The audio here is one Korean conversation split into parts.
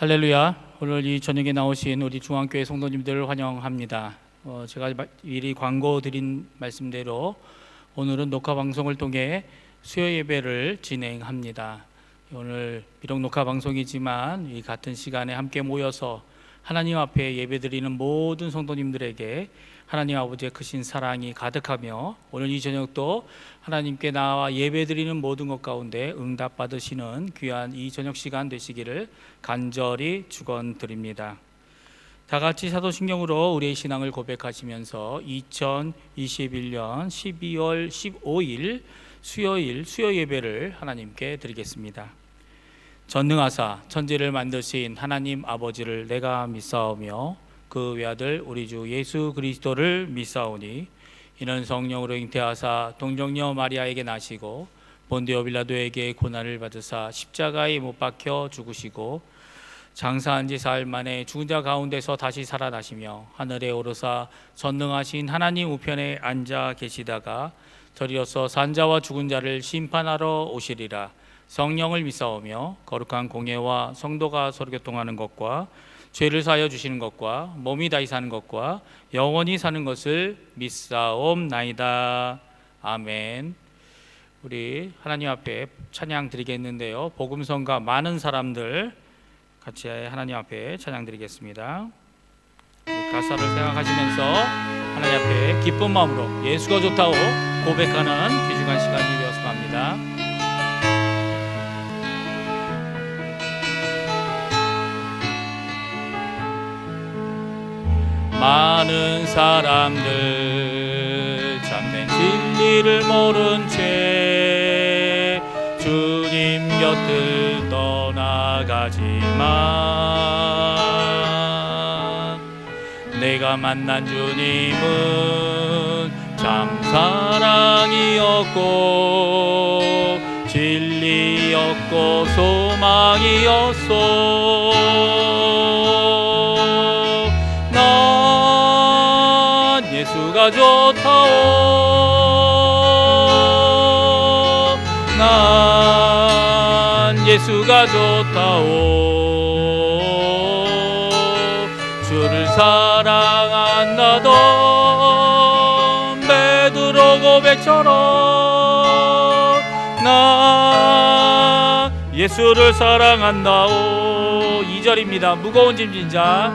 할렐루야. 오늘 이 저녁에 나오신 우리 중앙교회 성도님들을 환영합니다. 제가 미리 광고 드린 말씀대로 오늘은 녹화 방송을 통해 수요 예배를 진행합니다. 오늘 비록 녹화 방송이지만 이 같은 시간에 함께 모여서 하나님 앞에 예배드리는 모든 성도님들에게 하나님 아버지의 크신 사랑이 가득하며 오늘 이 저녁도 하나님께 나와 예배드리는 모든 것 가운데 응답받으시는 귀한 이 저녁 시간 되시기를 간절히 축원드립니다. 다 같이 사도신경으로 우리의 신앙을 고백하시면서 2021년 12월 15일 수요일 수요 예배를 하나님께 드리겠습니다. 전능하사 천지를 만드신 하나님 아버지를 내가 믿사오며 그 외아들 우리 주 예수 그리스도를 믿사오니 이는 성령으로 잉태하사 동정녀 마리아에게 나시고 본디오 빌라도에게 고난을 받으사 십자가에 못 박혀 죽으시고 장사한 지 사흘 만에 죽은 자 가운데서 다시 살아나시며 하늘에 오르사 전능하신 하나님 우편에 앉아 계시다가 저리로서 산자와 죽은 자를 심판하러 오시리라. 성령을 믿사오며 거룩한 공예와 성도가 서로 교통하는 것과 죄를 사하여 주시는 것과 몸이 다시 사는 것과 영원히 사는 것을 믿사옵나이다. 아멘. 우리 하나님 앞에 찬양 드리겠는데요, 복음성가 많은 사람들 같이 하나님 앞에 찬양 드리겠습니다. 가사를 생각하시면서 하나님 앞에 기쁜 마음으로 예수가 좋다고 고백하는 귀중한 시간이 되었으면 합니다. 많은 사람들 참된 진리를 모른 채 주님 곁을 떠나가지만 내가 만난 주님은 참 사랑이었고 진리였고 소망이었소. 난 예수가 좋다오. 난 예수가 좋다오. 주를 사랑한다던 베드로 고백처럼 나 예수를 사랑한다오. 2절입니다. 무거운 짐진 자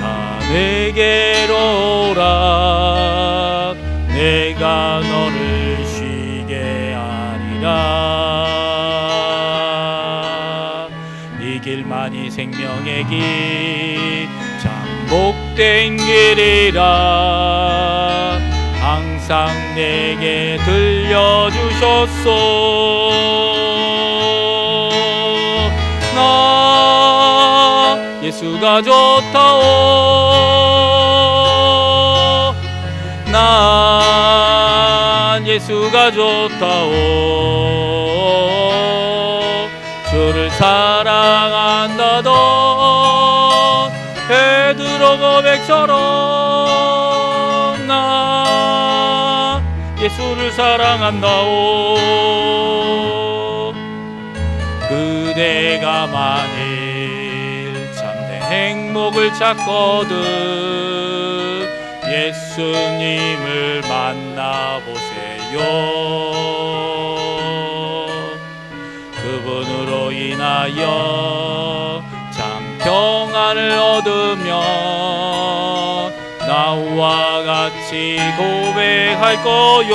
다 내게로 오라. 내가 너를 쉬게 하리라. 이 길만이 생명의 길 참 복된 길이라 항상 내게 들려주셨소. 나 예수가 좋다오. 난 예수가 좋다오. 주를 사랑한다던 베드로 고백처럼 나 예수를 사랑한다오. 그대가 만일 참된 행복을 찾거든 예수님을 만나보세요. 그분으로 인하여 참 평안을 얻으며 나와 같이 고백할 거요.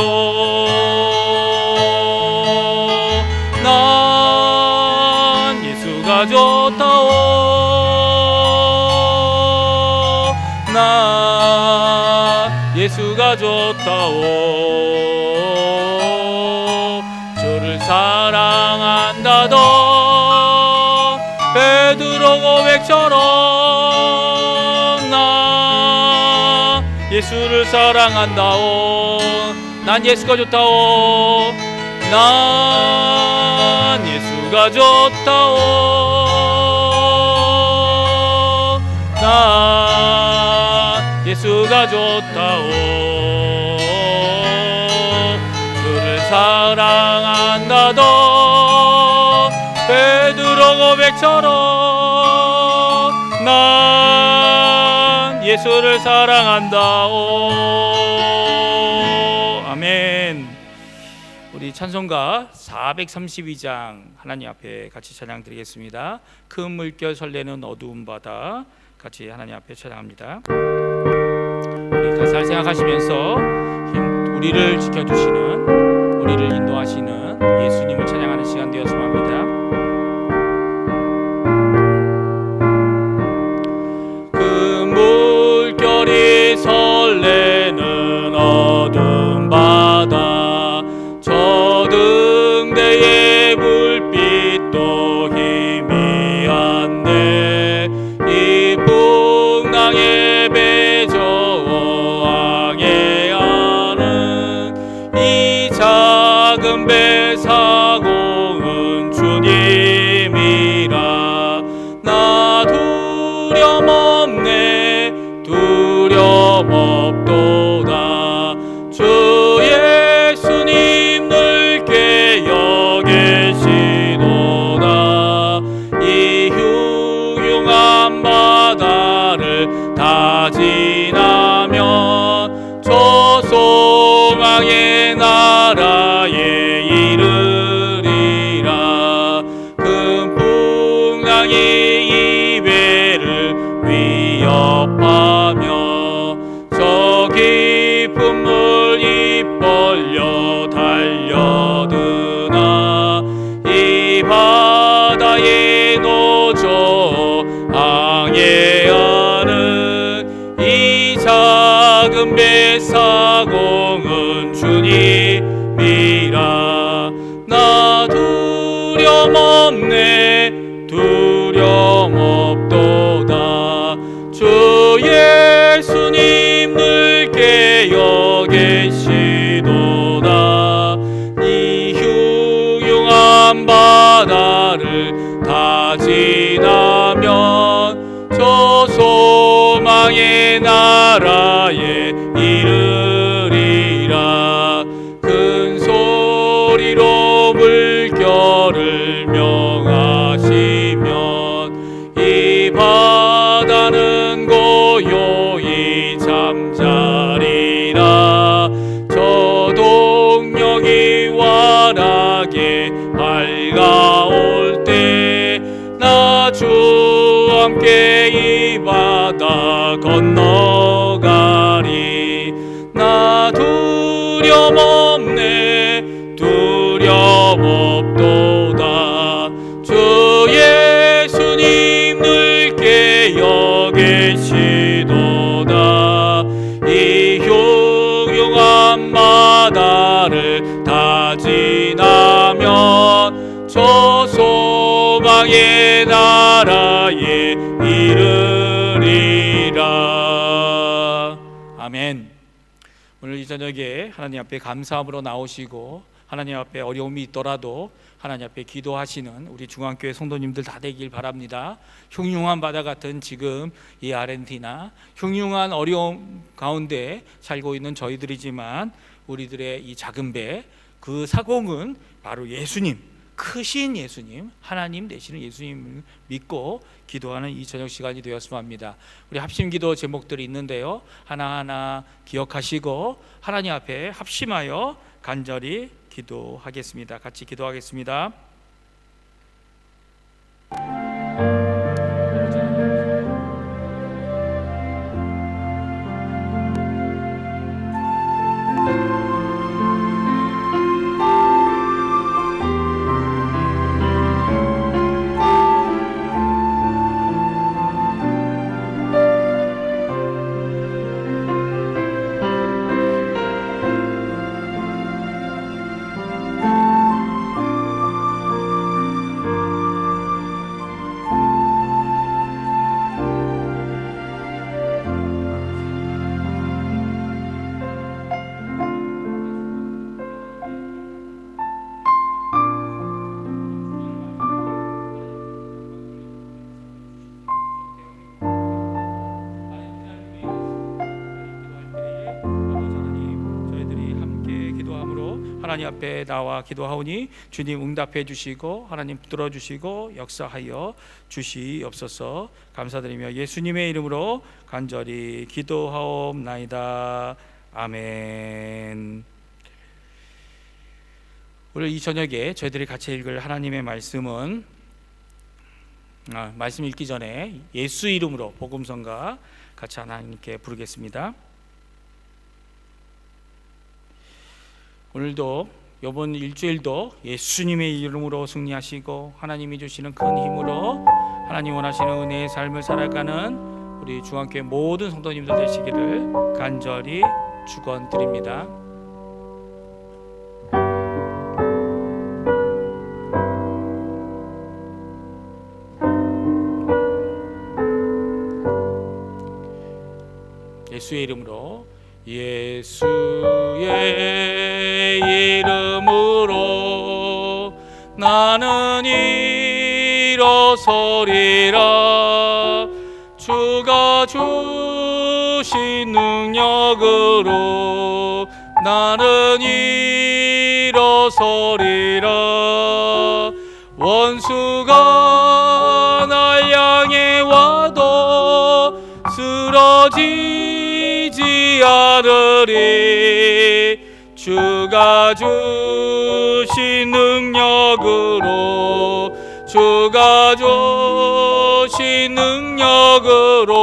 난 예수가 좋다오. 난 예수가 좋다오. 주를 사랑한다던 베드로 고백처럼 나 예수를 사랑한다오. 난 예수가 좋다오. 난 예수가 좋다오. 난 예수가 좋다오. 주를 사랑한다던 예배처럼 난 예수를 사랑한다오. 아멘. 우리 찬송가 432장 하나님 앞에 같이 찬양 드리겠습니다. 큰 물결 설레는 어두운 바다, 같이 하나님 앞에 찬양합니다. 우리 가사를 생각하시면서 우리를 지켜주시는, 우리를 인도하시는 예수님을 찬양하는 시간 되었으면 합니다. 그 물결이 설레는 어두운 바다, 저 등대의 불빛도 희미한데 이 풍랑에 배저항해하는 이 작은 배 사공은 주님이라. 나 두려움 없네, 두려움 없도다. 주 예수님 늙게 여기시도다. 이 흉흉한 바다를 다 지나면 저 소망의 나라에 이르리라. 큰 풍랑이 이 배를 위협하며 저 깊은 물 입 벌려 달려드나 이 바다에 노저 항해하는 이 작은 배 사공은 주님이라. 나 두려움 없네, 두려움 없도다. 주 예수님 늙게 여기시도다. 이 흉흉한 바다를 다 지나면 저 소망의 나라에 이르리라. 큰 소리로 물결을 명하시면 이 바다는 고요히 잠자리라. 저 동력이 환하게 밝아올 때 나 주와 함께 이 바다 건너가리. 나 두려움 없네, 두려움 없도다. 주 예수님 늙게 여기시도다. 이 흉흉한 바다를 다 지나면 저 소망의 나라에 이르리라. 아멘. 오늘 이 저녁에 하나님 앞에 감사함으로 나오시고 하나님 앞에 어려움이 있더라도 하나님 앞에 기도하시는 우리 중앙교회 성도님들 다 되길 바랍니다. 흉흉한 바다 같은 지금 이 아르헨티나 흉흉한 어려움 가운데 살고 있는 저희들이지만 우리들의 이 작은 배, 그 사공은 바로 예수님, 크신 예수님, 하나님 되시는 예수님을 믿고 기도하는 이 저녁 시간이 되었으면 합니다. 우리 합심기도 제목들이 있는데요, 하나하나 기억하시고 하나님 앞에 합심하여 간절히 기도하겠습니다. 같이 기도하겠습니다. 하나님 앞에 나와 기도하오니 주님 응답해 주시고 하나님 붙들어 주시고 역사하여 주시옵소서. 감사드리며 예수님의 이름으로 간절히 기도하옵나이다. 아멘. 오늘 이 저녁에 저희들이 같이 읽을 하나님의 말씀은 말씀 읽기 전에 예수 이름으로 복음성가 같이 하나님께 부르겠습니다. 오늘도 이번 일주일도 예수님의 이름으로 승리하시고 하나님이 주시는 큰 힘으로 하나님 원하시는 은혜의 삶을 살아가는 우리 중앙교회 모든 성도님들 되시기를 간절히 축원드립니다. 예수의 이름으로 예수의 이름으로 나는 일어서리라. 주가 주신 능력으로 나는 일어서리라. 원수가 날 향해 와도 쓰러지지 않으리. 주가 주신 능력으로 주가 주신 능력으로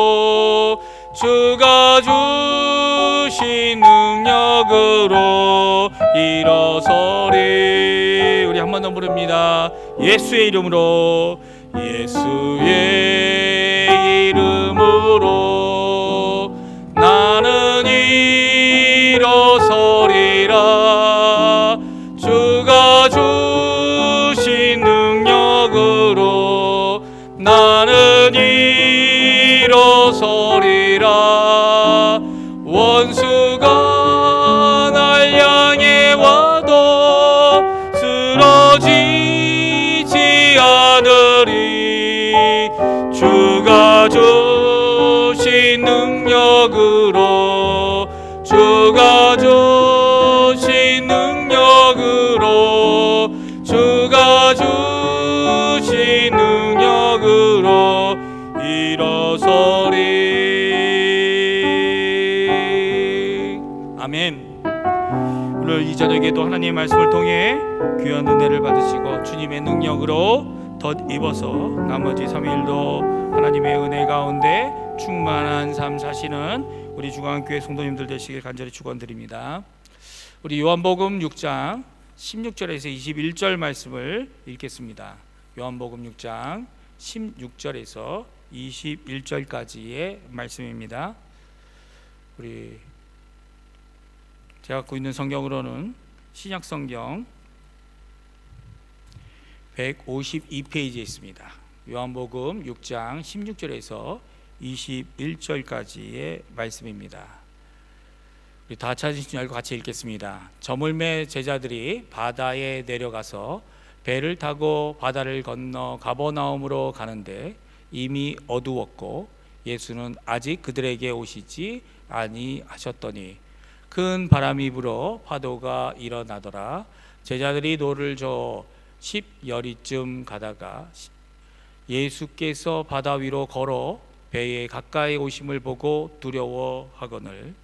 주가 주신 능력으로 일어서리. 우리 한 번 더 부릅니다. 예수의 이름으로 예수의 이름으로 나는 일어서리라. 주가 주신 능력으로 나는 일어서리라. 원수가 날 향해 와도 쓰러지지 않으리. 주가 주신 능력으로 주가 주신 능력으로 주가 주신 능력으로 일어서리. 아멘. 오늘 이 저녁에도 하나님의 말씀을 통해 귀한 은혜를 받으시고 주님의 능력으로 덧입어서 나머지 3일도 하나님의 은혜 가운데 충만한 삶 사시는 우리 중앙교회 성도님들 되시길 간절히 축원드립니다. 우리 요한복음 6장 16절에서 21절 말씀을 읽겠습니다. 요한복음 6장 16절에서 21절까지의 말씀입니다. 우리 제가 갖고 있는 성경으로는 신약성경 152페이지에 있습니다. 요한복음 6장 16절에서 21절까지의 말씀입니다. 우리 다 찾으신 줄 알고 같이 읽겠습니다. 저물매 제자들이 바다에 내려가서 배를 타고 바다를 건너 가버나움으로 가는데 이미 어두웠고 예수는 아직 그들에게 오시지 아니하셨더니 큰 바람이 불어 파도가 일어나더라. 제자들이 노를 저어 10여리쯤 가다가 예수께서 바다 위로 걸어 배에 가까이 오심을 보고 두려워하거늘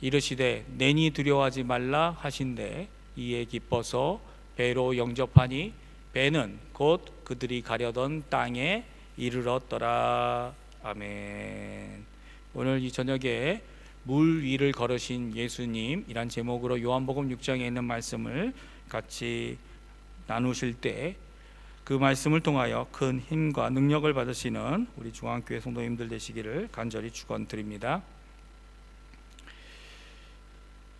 이르시되 내니 두려워하지 말라 하신대 이에 기뻐서 배로 영접하니 배는 곧 그들이 가려던 땅에 이르렀더라. 아멘. 오늘 이 저녁에 물 위를 걸으신 예수님 이란 제목으로 요한복음 6장에 있는 말씀을 같이 나누실 때 그 말씀을 통하여 큰 힘과 능력을 받으시는 우리 중앙교회 성도님들 되시기를 간절히 축원드립니다.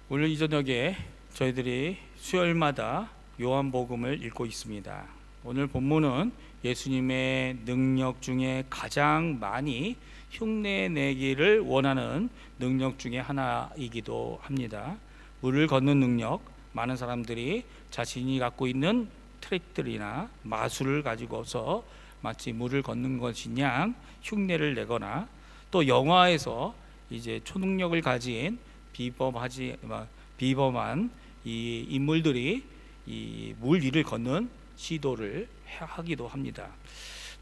오늘 이 저녁에 저희들이 수요일마다 요한복음을 읽고 있습니다. 오늘 본문은 예수님의 능력 중에 가장 많이 흉내내기를 원하는 능력 중에 하나이기도 합니다. 물을 걷는 능력, 많은 사람들이 자신이 갖고 있는 트릭들이나 마술을 가지고서 마치 물을 걷는 것이냐 흉내를 내거나 또 영화에서 이제 초능력을 가진 비범한 이 인물들이 이 물 위를 걷는 시도를 하기도 합니다.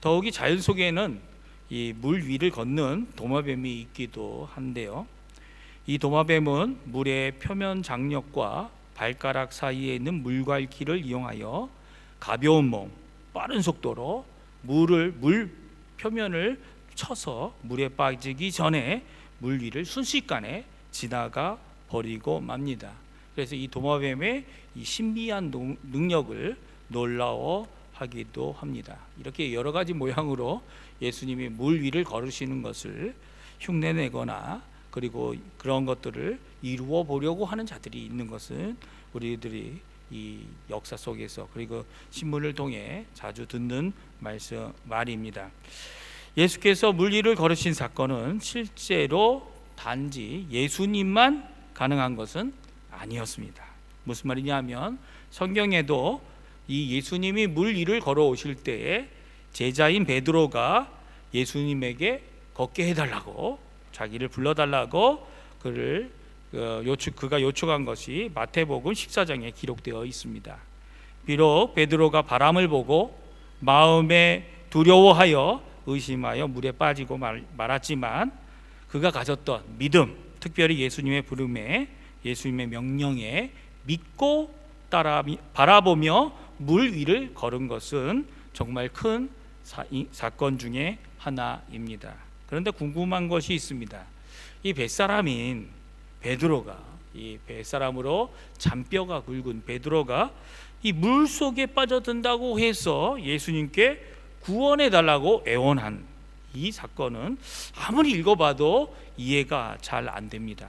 더욱이 자연 속에는 이 물 위를 걷는 도마뱀이 있기도 한데요. 이 도마뱀은 물의 표면 장력과 발가락 사이에 있는 물갈퀴를 이용하여 가벼운 몸, 빠른 속도로 물 표면을 쳐서 물에 빠지기 전에 물 위를 순식간에 지나가 버리고 맙니다. 그래서 이 도마뱀의 이 신비한 능력을 놀라워하기도 합니다. 이렇게 여러 가지 모양으로 예수님이 물 위를 걸으시는 것을 흉내내거나 그리고 그런 것들을 이루어 보려고 하는 자들이 있는 것은 우리들이 이 역사 속에서 그리고 신문을 통해 자주 듣는 말입니다. 예수께서 물 위를 걸으신 사건은 실제로 단지 예수님만 가능한 것은 아니었습니다. 무슨 말이냐면 성경에도 이 예수님이 물 위를 걸어오실 때에 제자인 베드로가 예수님에게 걷게 해달라고 자기를 불러달라고 그가 요청한 것이 마태복음 14장에 기록되어 있습니다. 비록 베드로가 바람을 보고 마음에 두려워하여 의심하여 물에 빠지고 말았지만 그가 가졌던 믿음, 특별히 예수님의 부름에 예수님의 명령에 믿고 바라보며 물 위를 걸은 것은 정말 큰 사건 중에 하나입니다. 그런데 궁금한 것이 있습니다. 이 뱃사람인 베드로가, 이 뱃사람으로 잔뼈가 굵은 베드로가 이 물 속에 빠져든다고 해서 예수님께 구원해 달라고 애원한 이 사건은 아무리 읽어봐도 이해가 잘 안 됩니다.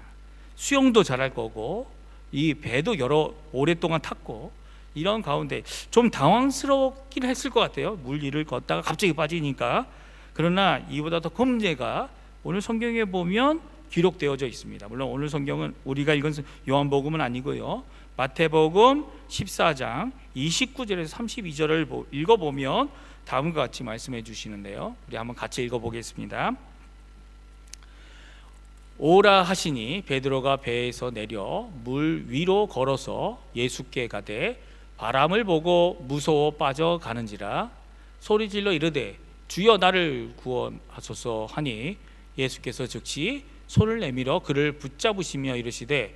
수영도 잘할 거고 이 배도 오랫동안 탔고 이런 가운데 좀 당황스럽긴 했을 것 같아요. 물 위를 걷다가 갑자기 빠지니까. 그러나 이보다 더 큰 문제가 오늘 성경에 보면 기록되어져 있습니다. 물론 오늘 성경은 우리가 읽은 요한복음은 아니고요. 마태복음 14장 29절에서 32절을 읽어보면 다음과 같이 말씀해 주시는데요. 우리 한번 같이 읽어보겠습니다. 오라 하시니 베드로가 배에서 내려 물 위로 걸어서 예수께 가되 바람을 보고 무서워 빠져가는지라 소리질러 이르되 주여 나를 구원하소서 하니 예수께서 즉시 손을 내밀어 그를 붙잡으시며 이르시되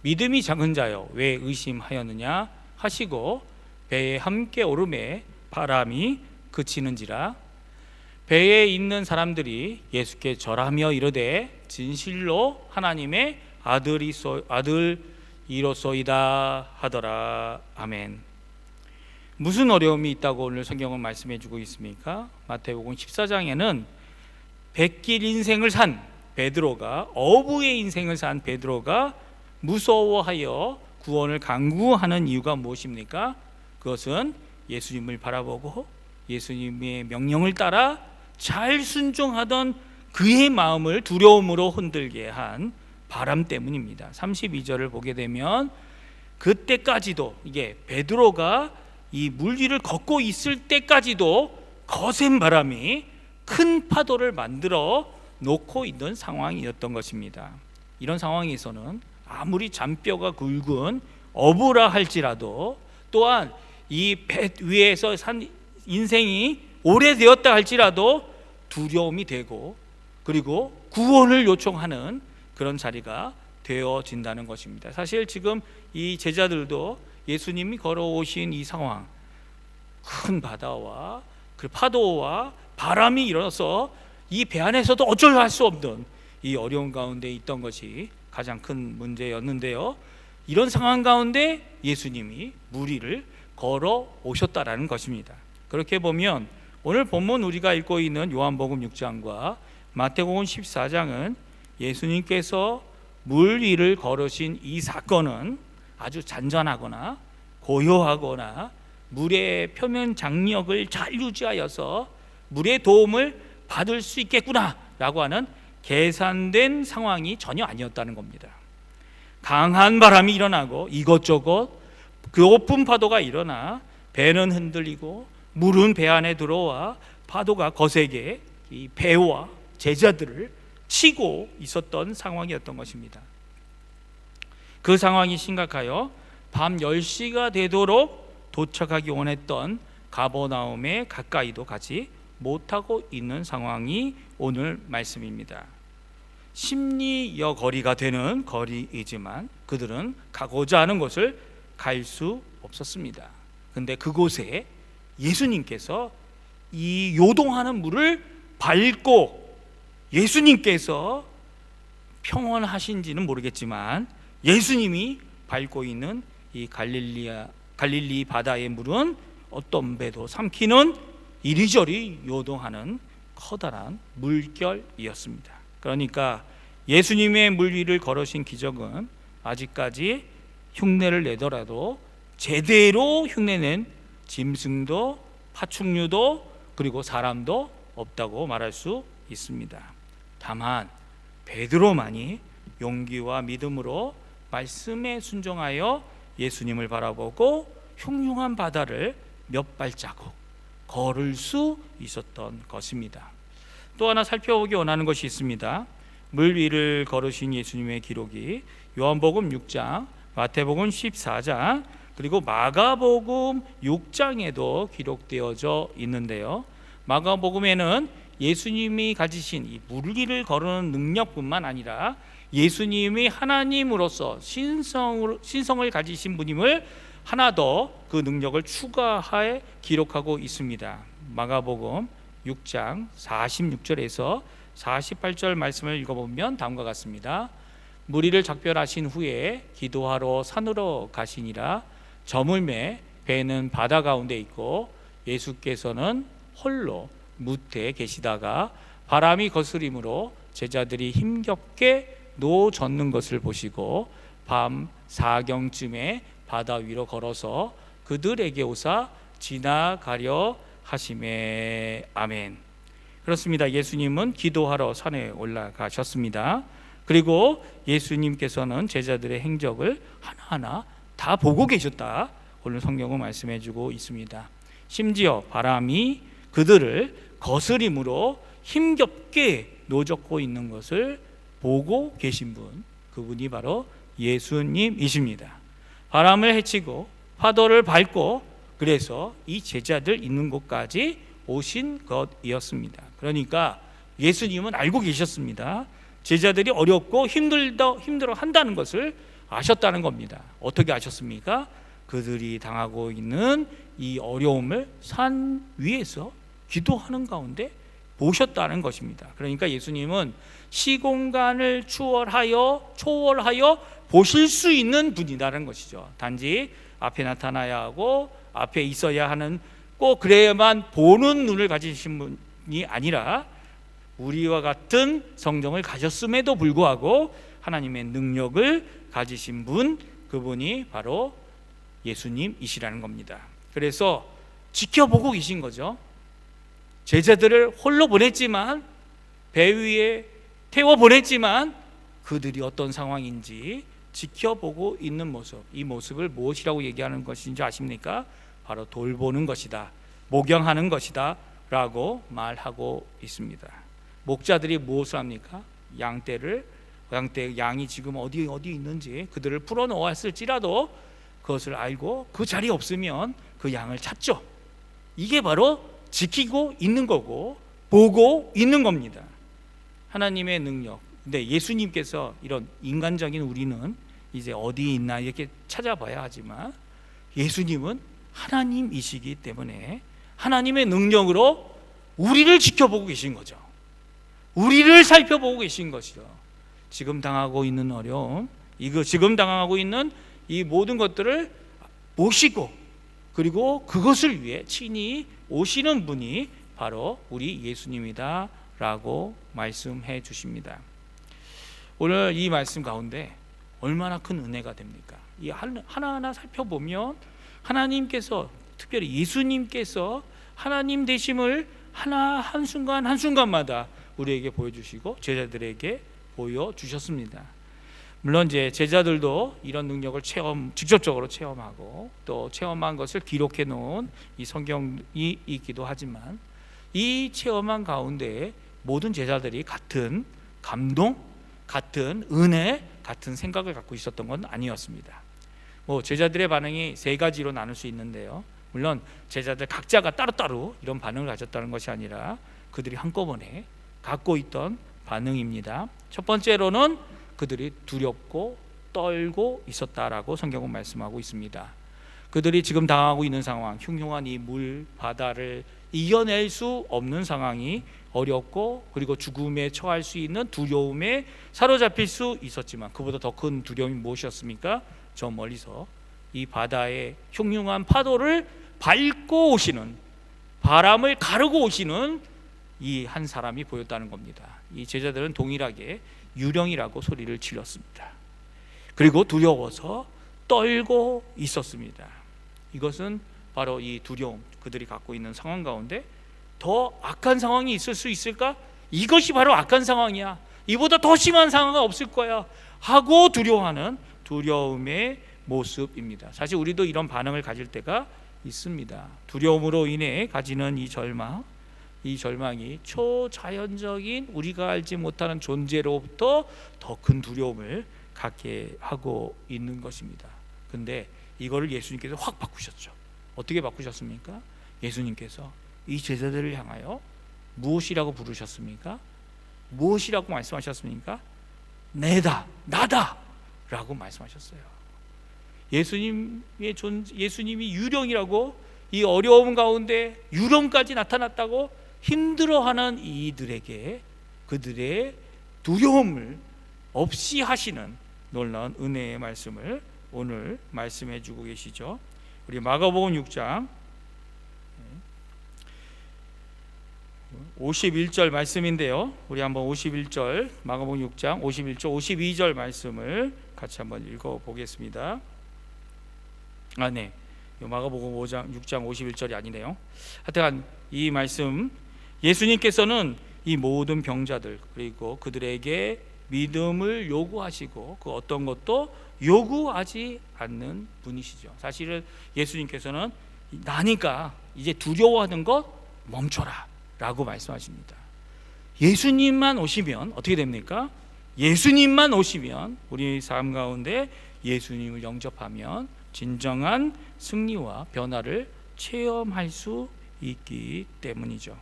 믿음이 작은 자여 왜 의심하였느냐 하시고 배에 함께 오르매 바람이 그치는지라. 배에 있는 사람들이 예수께 절하며 이르되 진실로 하나님의 아들이로소이다 하더라. 아멘. 무슨 어려움이 있다고 오늘 성경은 말씀해 주고 있습니까? 마태복음 14장에는 백길 인생을 산 베드로가, 어부의 인생을 산 베드로가 무서워하여 구원을 강구하는 이유가 무엇입니까? 그것은 예수님을 바라보고 예수님의 명령을 따라 잘 순종하던 그의 마음을 두려움으로 흔들게 한 바람 때문입니다. 32절을 보게 되면 그때까지도 이게 베드로가 이 물 위를 걷고 있을 때까지도 거센 바람이 큰 파도를 만들어 놓고 있는 상황이었던 것입니다. 이런 상황에서는 아무리 잔뼈가 굵은 어부라 할지라도 또한 이 배 위에서 산 인생이 오래되었다 할지라도 두려움이 되고 그리고 구원을 요청하는 그런 자리가 되어진다는 것입니다. 사실 지금 이 제자들도 예수님이 걸어오신 이 상황, 큰 바다와 그 파도와 바람이 일어나서 이 배 안에서도 어쩔 할 수 없는 이 어려운 가운데 있던 것이 가장 큰 문제였는데요. 이런 상황 가운데 예수님이 물 위를 걸어 오셨다라는 것입니다. 그렇게 보면 오늘 본문 우리가 읽고 있는 요한복음 6장과 마태복음 14장은 예수님께서 물 위를 걸으신 이 사건은 아주 잔잔하거나 고요하거나 물의 표면 장력을 잘 유지하여서 물의 도움을 받을 수 있겠구나 라고 하는 계산된 상황이 전혀 아니었다는 겁니다. 강한 바람이 일어나고 이것저것 높은 파도가 일어나 배는 흔들리고 물은 배 안에 들어와 파도가 거세게 이 배와 제자들을 치고 있었던 상황이었던 것입니다. 그 상황이 심각하여 밤 10시가 되도록 도착하기 원했던 가버나움에 가까이도 가지 못하고 있는 상황이 오늘 말씀입니다. 심리여 거리가 되는 거리이지만 그들은 가고자 하는 곳을 갈 수 없었습니다. 근데 그곳에 예수님께서 이 요동하는 물을 밟고 예수님께서 평온하신지는 모르겠지만 예수님이 밟고 있는 이 갈릴리 바다의 물은 어떤 배도 삼키는 이리저리 요동하는 커다란 물결이었습니다. 그러니까 예수님의 물 위를 걸으신 기적은 아직까지 흉내를 내더라도 제대로 흉내낸 짐승도 파충류도 그리고 사람도 없다고 말할 수 있습니다. 다만 베드로만이 용기와 믿음으로 말씀에 순종하여 예수님을 바라보고 흉흉한 바다를 몇 발자국 걸을 수 있었던 것입니다. 또 하나 살펴보기 원하는 것이 있습니다. 물 위를 걸으신 예수님의 기록이 요한복음 6장, 마태복음 14장, 그리고 마가복음 6장에도 기록되어져 있는데요. 마가복음에는 예수님이 가지신 이 물 위를 걸으는 능력뿐만 아니라 예수님이 하나님으로서 신성을 가지신 분임을 하나 더 그 능력을 추가해 기록하고 있습니다. 마가복음 6장 46절에서 48절 말씀을 읽어보면 다음과 같습니다. 무리를 작별하신 후에 기도하러 산으로 가시니라. 저물매 배는 바다 가운데 있고 예수께서는 홀로 무태에 계시다가 바람이 거스림으로 제자들이 힘겹게 노젓는 것을 보시고 밤 4경쯤에 바다 위로 걸어서 그들에게 오사 지나가려 하시매. 아멘. 그렇습니다. 예수님은 기도하러 산에 올라가셨습니다. 그리고 예수님께서는 제자들의 행적을 하나하나 다 보고 계셨다. 오늘 성경은 말씀해 주고 있습니다. 심지어 바람이 그들을 거스림으로 힘겹게 노젓고 있는 것을 보고 계신 분, 그분이 바로 예수님이십니다. 바람을 헤치고 파도를 밟고 그래서 이 제자들 있는 곳까지 오신 것이었습니다. 그러니까 예수님은 알고 계셨습니다. 제자들이 어렵고 힘들어 한다는 것을 아셨다는 겁니다. 어떻게 아셨습니까? 그들이 당하고 있는 이 어려움을 산 위에서 기도하는 가운데 보셨다는 것입니다. 그러니까 예수님은 시공간을 초월하여 보실 수 있는 분이라는 것이죠. 단지 앞에 나타나야 하고 앞에 있어야 하는, 꼭 그래야만 보는 눈을 가지신 분이 아니라 우리와 같은 성정을 가졌음에도 불구하고 하나님의 능력을 가지신 분, 그분이 바로 예수님이시라는 겁니다. 그래서 지켜보고 계신 거죠. 제자들을 홀로 보냈지만, 배 위에 태워 보냈지만 그들이 어떤 상황인지 지켜보고 있는 모습, 이 모습을 무엇이라고 얘기하는 것인지 아십니까? 바로 돌보는 것이다, 목양하는 것이다 라고 말하고 있습니다. 목자들이 무엇을 합니까? 양이 지금 어디 있는지 그들을 풀어놓았을지라도 그것을 알고 그 자리에 없으면 그 양을 찾죠. 이게 바로 지키고 있는 거고 보고 있는 겁니다. 하나님의 능력. 근데 예수님께서 이런 인간적인 우리는 이제 어디 있나 이렇게 찾아봐야 하지만 예수님은 하나님이시기 때문에 하나님의 능력으로 우리를 지켜보고 계신 거죠. 우리를 살펴보고 계신 것이죠. 지금 당하고 있는 어려움, 지금 당하고 있는 이 모든 것들을 보시고 그리고 그것을 위해 친히 오시는 분이 바로 우리 예수님이다 라고 말씀해 주십니다. 오늘 이 말씀 가운데 얼마나 큰 은혜가 됩니까? 이 하나하나 살펴보면 하나님께서, 특별히 예수님께서 하나님 되심을 하나 한순간 한순간마다 우리에게 보여주시고 제자들에게 보여주셨습니다. 물론 이제 제자들도 이런 능력을 직접적으로 체험하고 또 체험한 것을 기록해 놓은 이 성경이 있기도 하지만 이 체험한 가운데 모든 제자들이 같은 감동, 같은 은혜, 같은 생각을 갖고 있었던 건 아니었습니다. 제자들의 반응이 세 가지로 나눌 수 있는데요. 물론 제자들 각자가 따로따로 이런 반응을 가졌다는 것이 아니라 그들이 한꺼번에 갖고 있던 반응입니다. 첫 번째로는 그들이 두렵고 떨고 있었다라고 성경은 말씀하고 있습니다. 그들이 지금 당하고 있는 상황, 흉흉한 이 물 바다를 이겨낼 수 없는 상황이 어렵고, 그리고 죽음에 처할 수 있는 두려움에 사로잡힐 수 있었지만, 그보다 더 큰 두려움이 무엇이었습니까? 저 멀리서 이 바다의 흉흉한 파도를 밟고 오시는, 바람을 가르고 오시는 이 한 사람이 보였다는 겁니다. 이 제자들은 동일하게 유령이라고 소리를 질렀습니다. 그리고 두려워서 떨고 있었습니다. 이것은 바로 이 두려움, 그들이 갖고 있는 상황 가운데 더 악한 상황이 있을 수 있을까? 이것이 바로 악한 상황이야, 이보다 더 심한 상황은 없을 거야 하고 두려워하는 두려움의 모습입니다. 사실 우리도 이런 반응을 가질 때가 있습니다. 두려움으로 인해 가지는 이 절망이 초자연적인, 우리가 알지 못하는 존재로부터 더 큰 두려움을 갖게 하고 있는 것입니다. 근데 이거를 예수님께서 확 바꾸셨죠. 어떻게 바꾸셨습니까? 예수님께서 이 제자들을 향하여 무엇이라고 부르셨습니까? 무엇이라고 말씀하셨습니까? 내다, 나다 라고 말씀하셨어요. 예수님이 유령이라고, 이 어려움 가운데 유령까지 나타났다고 힘들어하는 이들에게 그들의 두려움을 없이 하시는 놀라운 은혜의 말씀을 오늘 말씀해 주고 계시죠. 우리 마가복음 6장 51절 말씀인데요, 우리 한번 51절, 마가복음 6장 51절 52절 말씀을 같이 한번 읽어 보겠습니다. 마가복음 6장 51절이 아니네요. 하여튼 이 말씀, 예수님께서는 이 모든 병자들, 그리고 그들에게 믿음을 요구하시고 그 어떤 것도 요구하지 않는 분이시죠. 사실은 예수님께서는 나니까 이제 두려워하는 것 멈춰라 라고 말씀하십니다. 예수님만 오시면 어떻게 됩니까? 예수님만 오시면, 우리 삶 가운데 예수님을 영접하면 진정한 승리와 변화를 체험할 수 있기 때문이죠.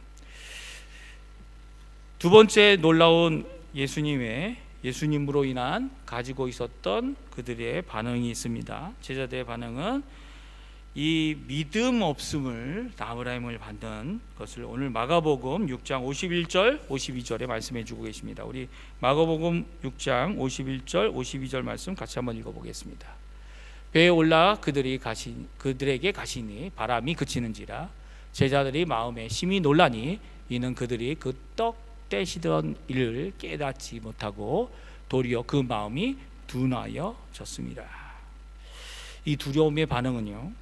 두 번째 놀라운 예수님으로 인한 가지고 있었던 그들의 반응이 있습니다. 제자들의 반응은 이 믿음 없음을, 아브라함을 받는 것을 오늘 마가복음 6장 51절 52절에 말씀해 주고 계십니다. 우리 마가복음 6장 51절 52절 말씀 같이 한번 읽어보겠습니다. 배에 올라 그들에게 가시니 바람이 그치는지라 제자들이 마음에 심히 놀라니 이는 그들이 그 떡 떼시던 일을 깨닫지 못하고 도리어 그 마음이 둔하여졌습니다. 이 두려움의 반응은요,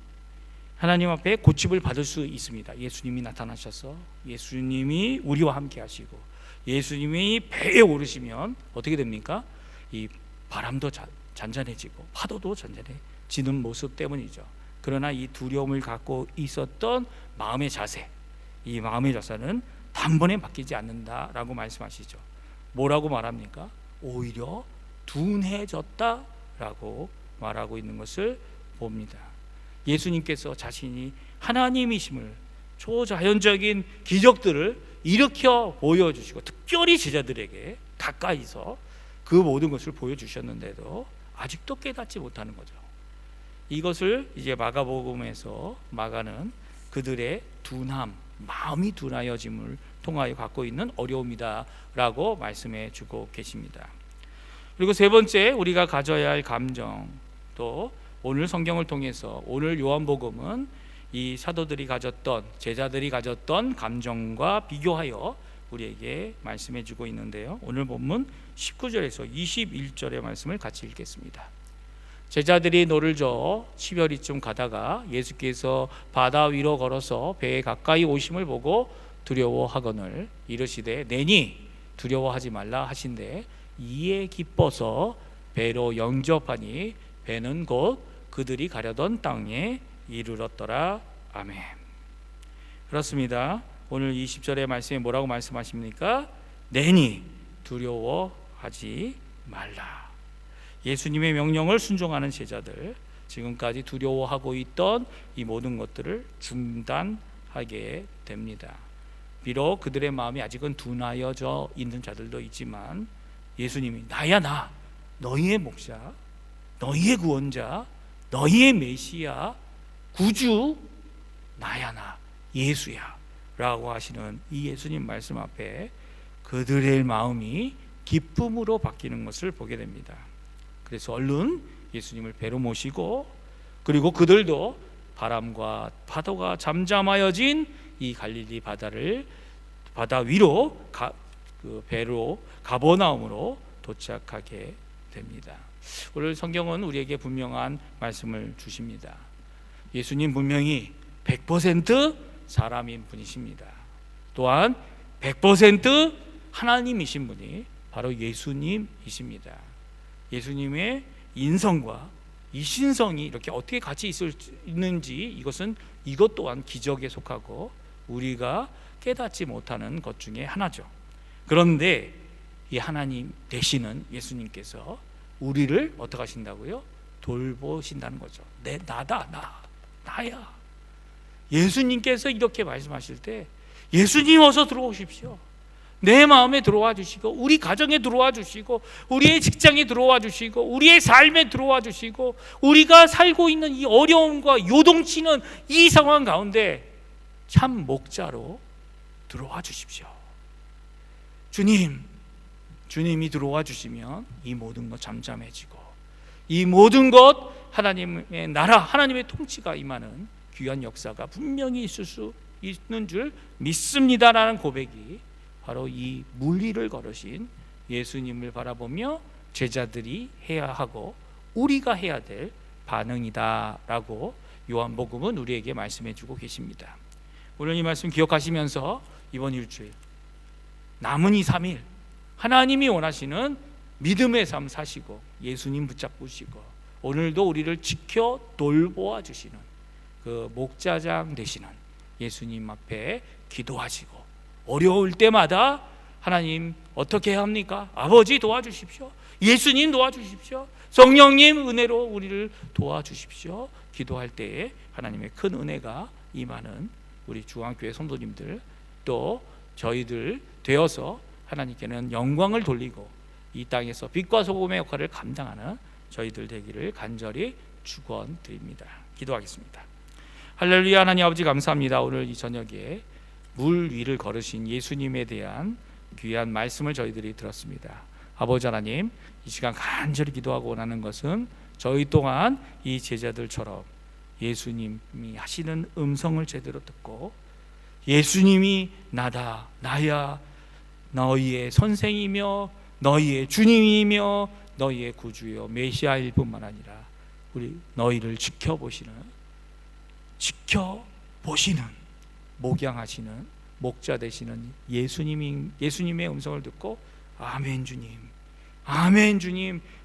하나님 앞에 고침을 받을 수 있습니다. 예수님이 나타나셔서 예수님이 우리와 함께 하시고 예수님이 배에 오르시면 어떻게 됩니까? 이 바람도 잔잔해지고 파도도 잔잔해지는 모습 때문이죠. 그러나 이 두려움을 갖고 있었던 마음의 자세, 이 마음의 자세는 단번에 바뀌지 않는다라고 말씀하시죠. 뭐라고 말합니까? 오히려 둔해졌다라고 말하고 있는 것을 봅니다. 예수님께서 자신이 하나님이심을, 초자연적인 기적들을 일으켜 보여주시고 특별히 제자들에게 가까이서 그 모든 것을 보여주셨는데도 아직도 깨닫지 못하는 거죠. 이것을 이제 마가복음에서 마가는 그들의 둔함, 마음이 둔하여짐을 통하여 갖고 있는 어려움이다 라고 말씀해 주고 계십니다. 그리고 세 번째, 우리가 가져야 할 감정, 또 오늘 성경을 통해서, 오늘 요한복음은 이 사도들이 가졌던, 제자들이 가졌던 감정과 비교하여 우리에게 말씀해 주고 있는데요, 오늘 본문 19절에서 21절의 말씀을 같이 읽겠습니다. 제자들이 노를 저어 시별이쯤 가다가 예수께서 바다 위로 걸어서 배에 가까이 오심을 보고 두려워하거늘 이르시되 내니 두려워하지 말라 하신대 이에 기뻐서 배로 영접하니 배는 곧 그들이 가려던 땅에 이르렀더라. 아멘. 그렇습니다. 오늘 20절의 말씀에 뭐라고 말씀하십니까? 내니 두려워하지 말라. 예수님의 명령을 순종하는 제자들, 지금까지 두려워하고 있던 이 모든 것들을 중단하게 됩니다. 비록 그들의 마음이 아직은 둔하여져 있는 자들도 있지만 예수님이 나야 나, 너희의 목자, 너희의 구원자, 너희의 메시아, 구주, 나야 나, 예수야 라고 하시는 이 예수님 말씀 앞에 그들의 마음이 기쁨으로 바뀌는 것을 보게 됩니다. 그래서 얼른 예수님을 배로 모시고, 그리고 그들도 바람과 파도가 잠잠하여진 이 갈릴리 바다 위로 그 배로 가버나움으로 도착하게 됩니다. 오늘 성경은 우리에게 분명한 말씀을 주십니다. 예수님 분명히 100% 사람인 분이십니다. 또한 100% 하나님이신 분이 바로 예수님이십니다. 예수님의 인성과 이 신성이 이렇게 어떻게 같이 있는지 이것 또한 기적에 속하고 우리가 깨닫지 못하는 것 중에 하나죠. 그런데 이 하나님 되시는 예수님께서 우리를 어떻게 하신다고요? 돌보신다는 거죠. 나야. 예수님께서 이렇게 말씀하실 때 예수님 어서 들어오십시오. 내 마음에 들어와 주시고, 우리 가정에 들어와 주시고, 우리의 직장에 들어와 주시고, 우리의 삶에 들어와 주시고, 우리가 살고 있는 이 어려움과 요동치는 이 상황 가운데 참 목자로 들어와 주십시오. 주님이 들어와 주시면 이 모든 것 잠잠해지고, 이 모든 것 하나님의 나라, 하나님의 통치가 임하는 귀한 역사가 분명히 있을 수 있는 줄 믿습니다라는 고백이 바로 이 물리를 걸으신 예수님을 바라보며 제자들이 해야 하고 우리가 해야 될 반응이다라고 요한복음은 우리에게 말씀해 주고 계십니다. 오늘 이 말씀 기억하시면서 이번 일주일 남은 2, 3일 하나님이 원하시는 믿음의 삶 사시고 예수님 붙잡으시고 오늘도 우리를 지켜 돌보아 주시는 그 목자장 되시는 예수님 앞에 기도하시고, 어려울 때마다 하나님 어떻게 해야 합니까? 아버지 도와주십시오. 예수님 도와주십시오. 성령님 은혜로 우리를 도와주십시오. 기도할 때에 하나님의 큰 은혜가 임하는 우리 중앙교회 성도님들, 또 저희들 되어서 하나님께는 영광을 돌리고 이 땅에서 빛과 소금의 역할을 감당하는 저희들 되기를 간절히 축원드립니다. 기도하겠습니다. 할렐루야. 하나님 아버지 감사합니다. 오늘 이 저녁에 물 위를 걸으신 예수님에 대한 귀한 말씀을 저희들이 들었습니다. 아버지 하나님, 이 시간 간절히 기도하고 원하는 것은 저희 또한 이 제자들처럼 예수님이 하시는 음성을 제대로 듣고 예수님이 나다, 나야, 너희의 선생이며 너희의 주님이며 너희의 구주요 메시아일 뿐만 아니라 우리 너희를 지켜보시는 목양하시는 목자 되시는 예수님의 음성을 듣고 아멘 주님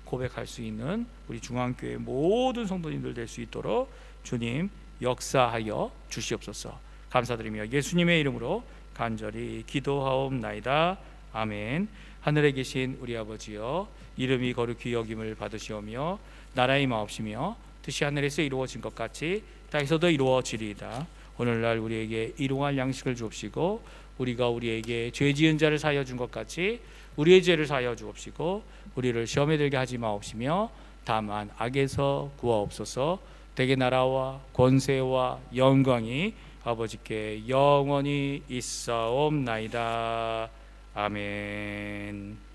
고백할 수 있는 우리 중앙교회 모든 성도님들 될 수 있도록 주님 역사하여 주시옵소서. 감사드리며 예수님의 이름으로 간절히 기도하옵나이다. 아멘. 하늘에 계신 우리 아버지여, 이름이 거룩히 여김을 받으시오며 나라의 마옵시며 뜻이 하늘에서 이루어진 것 같이 땅에서도 이루어지리이다. 오늘날 우리에게 일용할 양식을 주옵시고 우리가 우리에게 죄 지은 자를 사하여 준 것 같이 우리의 죄를 사하여 주옵시고 우리를 시험에 들게 하지 마옵시며 다만 악에서 구하옵소서. 대개 나라와 권세와 영광이 아버지께 영원히 있사옵나이다. 아멘.